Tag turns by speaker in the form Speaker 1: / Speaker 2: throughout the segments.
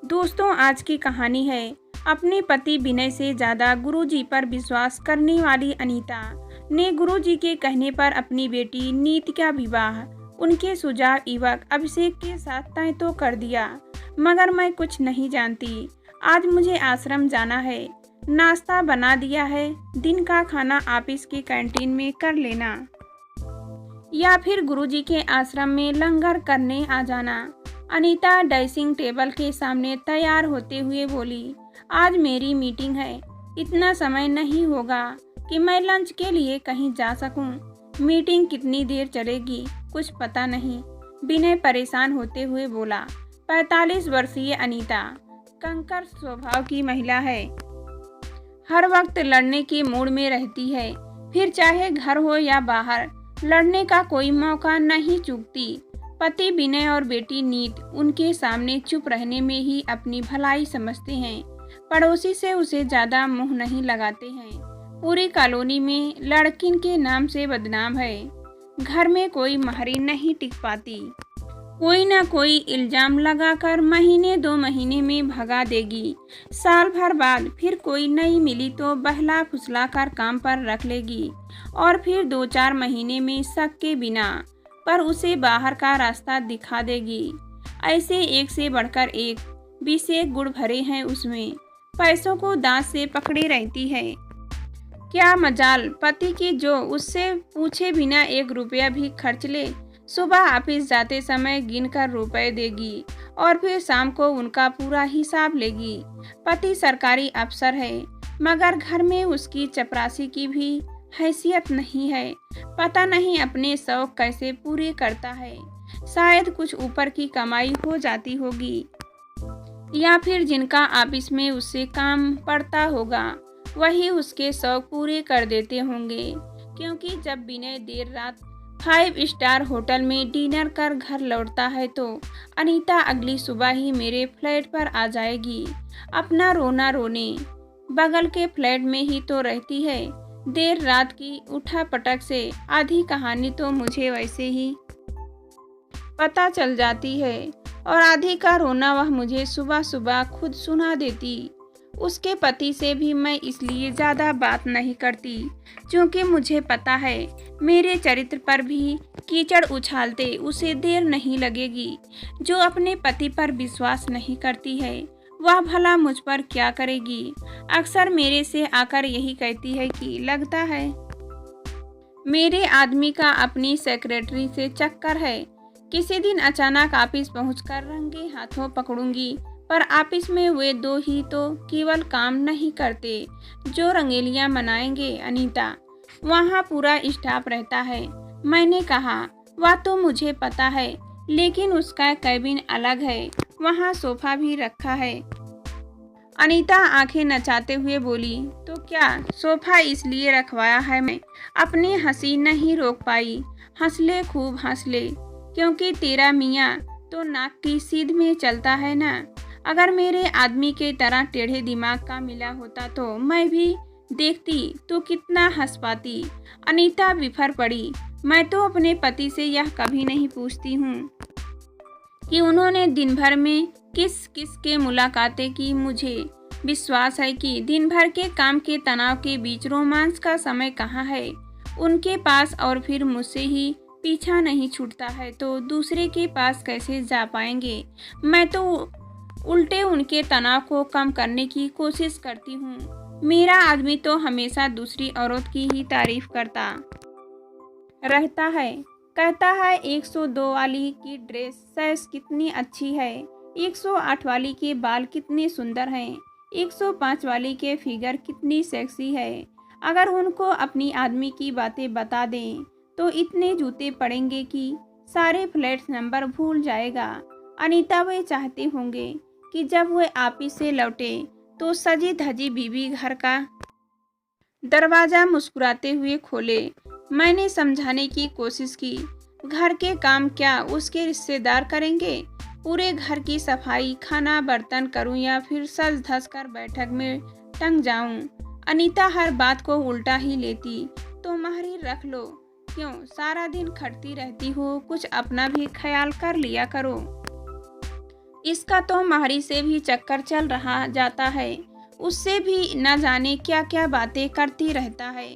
Speaker 1: दोस्तों, आज की कहानी है अपने पति विनय से ज़्यादा गुरुजी पर विश्वास करने वाली अनीता ने गुरुजी के कहने पर अपनी बेटी नीत का विवाह उनके सुझाव युवक अभिषेक के साथ तय तो कर दिया। मगर मैं कुछ नहीं जानती। आज मुझे आश्रम जाना है। नाश्ता बना दिया है। दिन का खाना ऑफिस की कैंटीन में कर लेना या फिर गुरुजी के आश्रम में लंगर करने आ जाना। अनीता ड्रेसिंग टेबल के सामने तैयार होते हुए बोली, आज मेरी मीटिंग है। इतना समय नहीं होगा कि मैं लंच के लिए कहीं जा सकूं। मीटिंग कितनी देर चलेगी कुछ पता नहीं। विनय परेशान होते हुए बोला। 45 वर्षीय अनीता कंकर स्वभाव की महिला है। हर वक्त लड़ने के मूड में रहती है। फिर चाहे घर हो या बाहर, लड़ने का कोई मौका नहीं चूकती। पति विनय और बेटी नीत उनके सामने चुप रहने में ही अपनी भलाई समझते हैं। पड़ोसी से उसे ज्यादा मुंह नहीं लगाते हैं। पूरी कॉलोनी में लड़किन के नाम से बदनाम है। घर में कोई महरी नहीं टिक पाती। कोई ना कोई इल्जाम लगाकर महीने 2 महीने में भगा देगी। साल भर बाद फिर कोई नई मिली तो बहला फुसला कर काम पर रख लेगी और फिर 2-4 महीने में शक के बिना पर उसे बाहर का रास्ता दिखा देगी। ऐसे एक से बढ़कर एक विषय गुड़ भरे हैं उसमें। पैसों को दांत से पकड़े रहती है। क्या मजाल पति की जो उससे पूछे बिना 1 रुपया भी खर्च ले। सुबह ऑफिस जाते समय गिनकर रुपए देगी और फिर शाम को उनका पूरा हिसाब लेगी। पति सरकारी अफसर है मगर घर में उसकी चपरासी की भी हैसियत नहीं है। पता नहीं अपने शौक कैसे पूरे करता है। शायद कुछ ऊपर की कमाई हो जाती होगी या फिर जिनका ऑफिस में उससे काम पड़ता होगा वही उसके शौक पूरे कर देते होंगे। क्योंकि जब विनय देर रात 5 स्टार होटल में डिनर कर घर लौटता है तो अनीता अगली सुबह ही मेरे फ्लैट पर आ जाएगी अपना रोना रोने। बगल के फ्लैट में ही तो रहती है। देर रात की उठा पटक से आधी कहानी तो मुझे वैसे ही पता चल जाती है और आधी का रोना वह मुझे सुबह सुबह खुद सुना देती। उसके पति से भी मैं इसलिए ज़्यादा बात नहीं करती क्योंकि मुझे पता है मेरे चरित्र पर भी कीचड़ उछालते उसे देर नहीं लगेगी। जो अपने पति पर विश्वास नहीं करती है वह भला मुझ पर क्या करेगी। अक्सर मेरे से आकर यही कहती है कि लगता है मेरे आदमी का अपनी सेक्रेटरी से चक्कर है। किसी दिन अचानक ऑफिस पहुंचकर रंगे हाथों पकड़ूंगी पर ऑफिस में वे 2 ही तो केवल काम नहीं करते जो रंगेलियां मनाएंगे अनीता। वहां पूरा स्टाफ रहता है। मैंने कहा वह तो मुझे पता है लेकिन उसका कैबिन अलग है। वहां सोफा भी रखा है। अनीता आंखें नचाते हुए बोली, तो क्या सोफा इसलिए रखवाया है। मैं अपनी हंसी नहीं रोक पाई। हंस ले खूब हंस ले क्योंकि तेरा मियाँ तो नाक की सीध में चलता है ना। अगर मेरे आदमी के तरह टेढ़े दिमाग का मिला होता तो मैं भी देखती तो कितना हंस पाती। अनीता बिफर पड़ी। मैं तो अपने पति से यह कभी नहीं पूछती हूँ कि उन्होंने दिन भर में किस किस के मुलाकातें की। मुझे विश्वास है कि दिन भर के काम के तनाव के बीच रोमांस का समय कहाँ है उनके पास और फिर मुझसे ही पीछा नहीं छूटता है तो दूसरे के पास कैसे जा पाएंगे। मैं तो उल्टे उनके तनाव को कम करने की कोशिश करती हूँ। मेरा आदमी तो हमेशा दूसरी औरत की ही तारीफ करता रहता है। कहता है 102 वाली की ड्रेस साइज कितनी अच्छी है, 108 वाली के बाल कितने सुंदर हैं, 105 वाली के फिगर कितनी सेक्सी है। अगर उनको अपनी आदमी की बातें बता दें तो इतने जूते पड़ेंगे कि सारे फ्लैट नंबर भूल जाएगा। अनीता वे चाहते होंगे कि जब वे ऑफिस से लौटे तो सजी धजी बीवी घर का दरवाज़ा मुस्कुराते हुए खोले। मैंने समझाने की कोशिश की। घर के काम क्या उसके रिश्तेदार करेंगे। पूरे घर की सफाई खाना बर्तन करूं या फिर सज धस कर बैठक में टंग जाऊं। अनीता हर बात को उल्टा ही लेती। तो महरी रख लो, क्यों सारा दिन खटती रहती हो, कुछ अपना भी ख्याल कर लिया करो। इसका तो माहरी से भी चक्कर चल रहा जाता है। उससे भी न जाने क्या क्या बातें करती रहता है।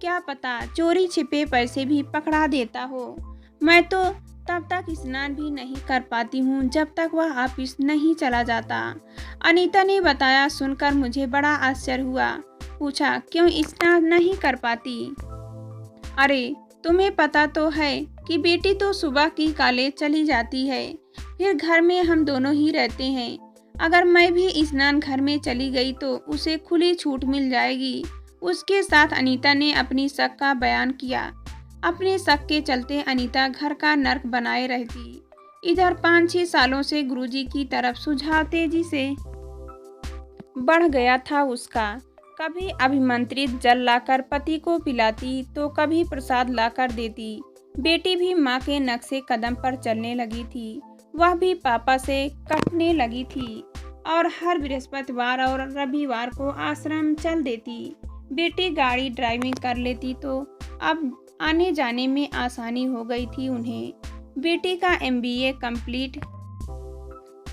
Speaker 1: क्या पता चोरी छिपे पैसे भी पकड़ा देता हो। मैं तो तब तक स्नान भी नहीं कर पाती हूँ जब तक वह ऑफिस नहीं चला जाता। अनीता ने बताया। सुनकर मुझे बड़ा आश्चर्य हुआ। पूछा, क्यों स्नान नहीं कर पाती? अरे तुम्हें पता तो है कि बेटी तो सुबह की कॉलेज चली जाती है, फिर घर में हम दोनों ही रहते हैं। अगर मैं भी स्नान घर में चली गई तो उसे खुली छूट मिल जाएगी। उसके साथ अनीता ने अपनी शक का बयान किया। अपने शक के चलते अनीता घर का नर्क बनाए रहती। इधर 5-6 सालों से गुरुजी की तरफ सुझाव तेजी से बढ़ गया था उसका। कभी अभिमंत्रित जल लाकर पति को पिलाती तो कभी प्रसाद लाकर देती। बेटी भी माँ के नक्शे कदम पर चलने लगी थी। वह भी पापा से कटने लगी थी और हर बृहस्पतिवार और रविवार को आश्रम चल देती। बेटी गाड़ी ड्राइविंग कर लेती तो अब आने जाने में आसानी हो गई थी उन्हें। बेटी का MBA कंप्लीट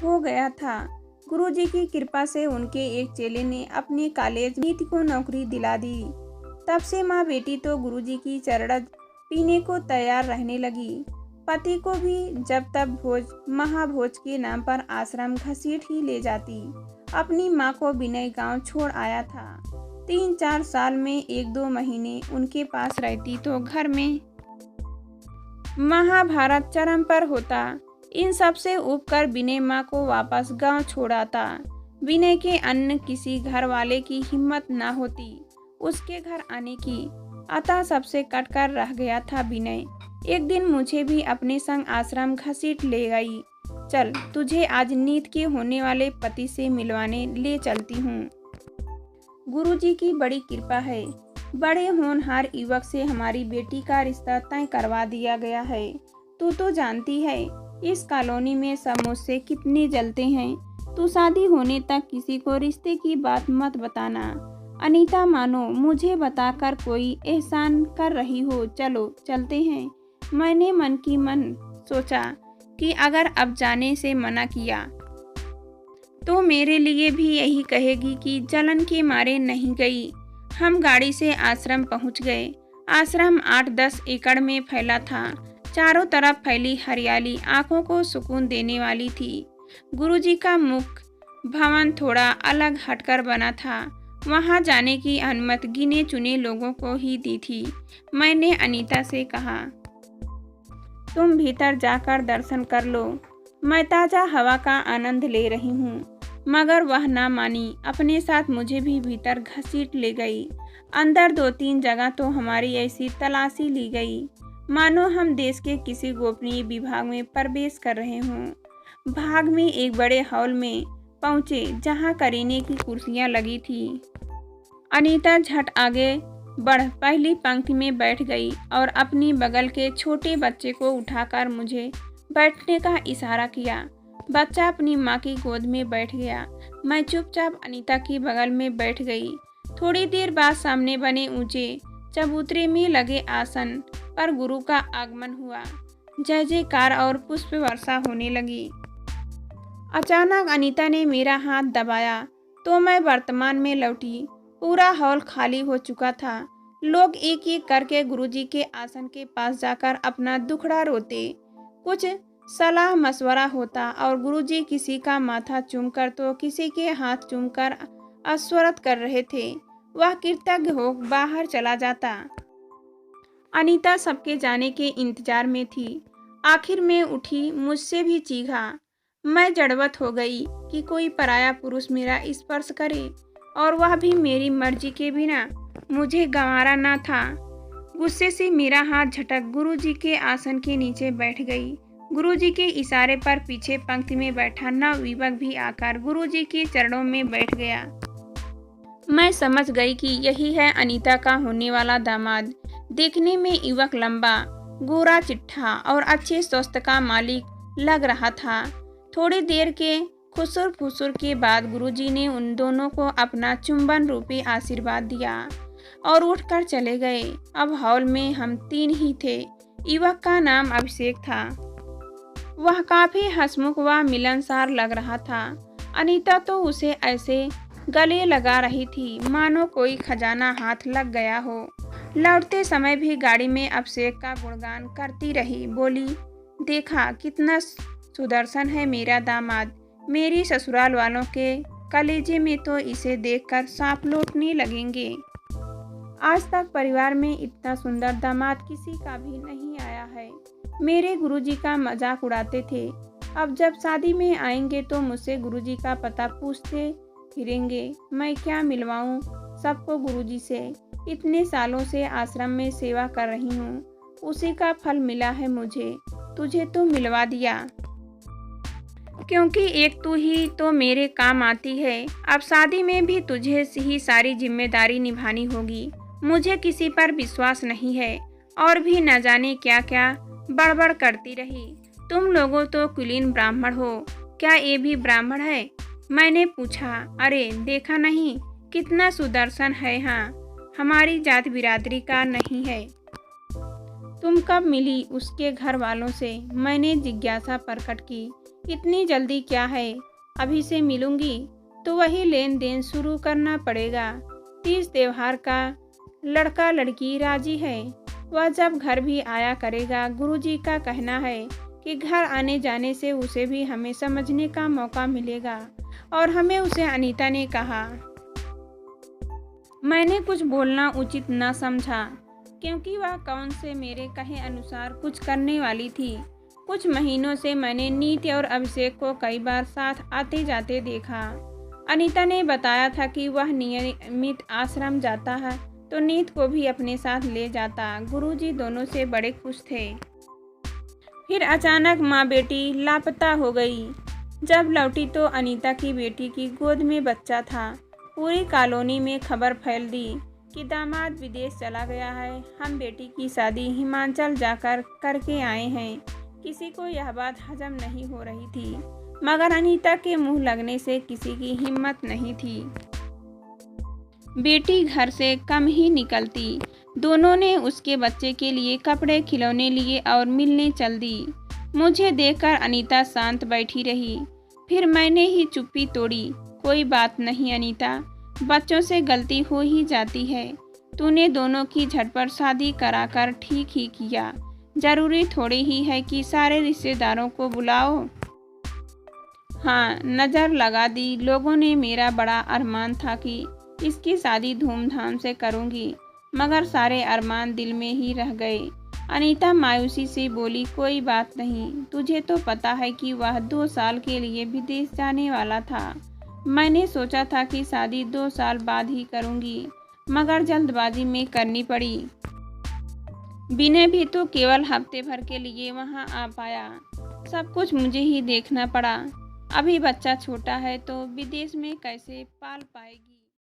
Speaker 1: हो गया था। गुरुजी की कृपा से उनके एक चेले ने अपने कॉलेज नीति को नौकरी दिला दी। तब से माँ बेटी तो गुरुजी की चरण पीने को तैयार रहने लगी। पति को भी जब तब महाभोज के नाम पर आश्रम घसीट ही ले जाती। अपनी माँ को विनय गांव छोड़ आया था। 3-4 साल में 1-2 महीने उनके पास रहती तो घर में महाभारत चरम पर होता। इन सब से ऊबकर विनय माँ को वापस गांव छोड़ाता। विनय के अन्य किसी घर वाले की हिम्मत न होती उसके घर आने की। अतः सबसे कटकर रह गया था विनय। एक दिन मुझे भी अपने संग आश्रम घसीट ले गई। चल तुझे आज नीत के होने वाले पति से मिलवाने ले चलती हूँ। गुरुजी की बड़ी कृपा है। बड़े होनहार युवक से हमारी बेटी का रिश्ता तय करवा दिया गया है। तू तो जानती है इस कॉलोनी में सब मुझसे कितने जलते हैं। तू शादी होने तक किसी को रिश्ते की बात मत बताना। अनीता मानो मुझे बताकर कोई एहसान कर रही हो। चलो चलते हैं। मैंने मन की मन सोचा कि अगर अब जाने से मना किया तो मेरे लिए भी यही कहेगी कि जलन के मारे नहीं गई। हम गाड़ी से आश्रम पहुंच गए। आश्रम 8-10 एकड़ में फैला था। चारों तरफ फैली हरियाली आंखों को सुकून देने वाली थी। गुरुजी का मुख्य भवन थोड़ा अलग हटकर बना था। वहां जाने की अनुमति गिने चुने लोगों को ही दी थी। मैंने अनीता से कहा, तुम भीतर जाकर दर्शन कर लो, मैं ताज़ा हवा का आनंद ले रही हूँ। मगर वह ना मानी। अपने साथ मुझे भी भीतर घसीट ले गई। अंदर 2-3 जगह तो हमारी ऐसी तलाशी ली गई मानो हम देश के किसी गोपनीय विभाग में प्रवेश कर रहे हों। भाग में एक बड़े हॉल में पहुँचे जहाँ करीने की कुर्सियाँ लगी थी। अनीता झट आगे बढ़ पहली पंक्ति में बैठ गई और अपनी बगल के छोटे बच्चे को उठाकर मुझे बैठने का इशारा किया। बच्चा अपनी माँ की गोद में बैठ गया। मैं चुपचाप अनीता की बगल में बैठ गई। थोड़ी देर बाद सामने बने ऊंचे चबूतरे में लगे आसन पर गुरु का आगमन हुआ। जय जयकार और पुष्प वर्षा होने लगी। अचानक अनीता ने मेरा हाथ दबाया तो मैं वर्तमान में लौटी। पूरा हॉल खाली हो चुका था। लोग एक एक करके गुरुजी के आसन के पास जाकर अपना दुखड़ा रोते। कुछ सलाह मशवरा होता और गुरुजी किसी का माथा चूमकर तो किसी के हाथ चूमकर अस्वरत कर रहे थे। वह कृतज्ञ हो बाहर चला जाता। अनीता सबके जाने के इंतजार में थी। आखिर में उठी, मुझसे भी चीखा। मैं जड़वत हो गई कि कोई पराया पुरुष मेरा स्पर्श करे और वह भी मेरी मर्जी के बिना। मुझे गंवारा न था। गुस्से से मेरा हाथ झटक गुरुजी के आसन के नीचे बैठ गई। गुरुजी के इशारे पर पीछे पंक्ति में बैठा नवयुवक भी आकर गुरुजी के चरणों में बैठ गया। मैं समझ गई कि यही है अनीता का होने वाला दामाद। देखने में युवक लंबा, गोरा चिट्ठा और अच्छे स्वास्थ्य का मालिक लग रहा था। थोड़ी देर के खुसुर फुसुर के बाद गुरुजी ने उन दोनों को अपना चुंबन रूपी आशीर्वाद दिया और उठकर चले गए। अब हॉल में हम 3 ही थे। युवक का नाम अभिषेक था। वह काफ़ी हंसमुख व मिलनसार लग रहा था। अनीता तो उसे ऐसे गले लगा रही थी मानो कोई खजाना हाथ लग गया हो। लौटते समय भी गाड़ी में अभिषेक का गुणगान करती रही। बोली, देखा कितना सुदर्शन है मेरा दामाद। मेरी ससुराल वालों के कलेजे में तो इसे देखकर सांप लौटने लगेंगे। आज तक परिवार में इतना सुंदर दामाद किसी का भी नहीं आया है। मेरे गुरुजी का मजाक उड़ाते थे। अब जब शादी में आएंगे तो मुझसे गुरुजी का पता पूछते फिरेंगे। मैं क्या मिलवाऊं सबको गुरुजी से। इतने सालों से आश्रम में सेवा कर रही हूँ, उसी का फल मिला है मुझे। तुझे तो मिलवा दिया, क्योंकि एक तू ही तो मेरे काम आती है। अब शादी में भी तुझे ही सारी जिम्मेदारी निभानी होगी। मुझे किसी पर विश्वास नहीं है। और भी न जाने क्या क्या बड़बड़ करती रही। तुम लोगों तो कुलीन ब्राह्मण हो, क्या ये भी ब्राह्मण है? मैंने पूछा। अरे देखा नहीं कितना सुदर्शन है। हाँ, हमारी जात बिरादरी का नहीं है। तुम कब मिली उसके घर वालों से? मैंने जिज्ञासा प्रकट की। इतनी जल्दी क्या है, अभी से मिलूंगी तो वही लेन देन शुरू करना पड़ेगा। तीज त्योहार का लड़का लड़की राजी है। वह जब घर भी आया करेगा। गुरुजी का कहना है कि घर आने जाने से उसे भी हमें समझने का मौका मिलेगा। और हमें उसे अनीता ने कहा। मैंने कुछ बोलना उचित न समझा, क्योंकि वह कौन से मेरे कहे अनुसार कुछ करने वाली थी। कुछ महीनों से मैंने नीत और अभिषेक को कई बार साथ आते जाते देखा। अनीता ने बताया था कि वह नियमित आश्रम जाता है तो नीत को भी अपने साथ ले जाता। गुरुजी दोनों से बड़े खुश थे। फिर अचानक माँ बेटी लापता हो गई। जब लौटी तो अनीता की बेटी की गोद में बच्चा था। पूरी कॉलोनी में खबर फैल दी कि दामाद विदेश चला गया है। हम बेटी की शादी हिमाचल जाकर करके आए हैं। किसी को यह बात हजम नहीं हो रही थी, मगर अनीता के मुंह लगने से किसी की हिम्मत नहीं थी। बेटी घर से कम ही निकलती। दोनों ने उसके बच्चे के लिए कपड़े खिलौने लिए और मिलने चल दी। मुझे देखकर अनीता शांत बैठी रही। फिर मैंने ही चुप्पी तोड़ी। कोई बात नहीं अनीता, बच्चों से गलती हो ही जाती है। तूने दोनों की झटपट शादी कराकर ठीक ही किया। जरूरी थोड़ी ही है कि सारे रिश्तेदारों को बुलाओ। हाँ, नज़र लगा दी लोगों ने। मेरा बड़ा अरमान था कि इसकी शादी धूमधाम से करूँगी, मगर सारे अरमान दिल में ही रह गए। अनीता मायूसी से बोली, कोई बात नहीं। तुझे तो पता है कि वह 2 साल के लिए विदेश जाने वाला था। मैंने सोचा था कि शादी 2 साल बाद ही करूँगी, मगर जल्दबाजी में करनी पड़ी। विनय भी तो केवल हफ्ते भर के लिए वहाँ आ पाया। सब कुछ मुझे ही देखना पड़ा। अभी बच्चा छोटा है तो विदेश में कैसे पाल पाएगी।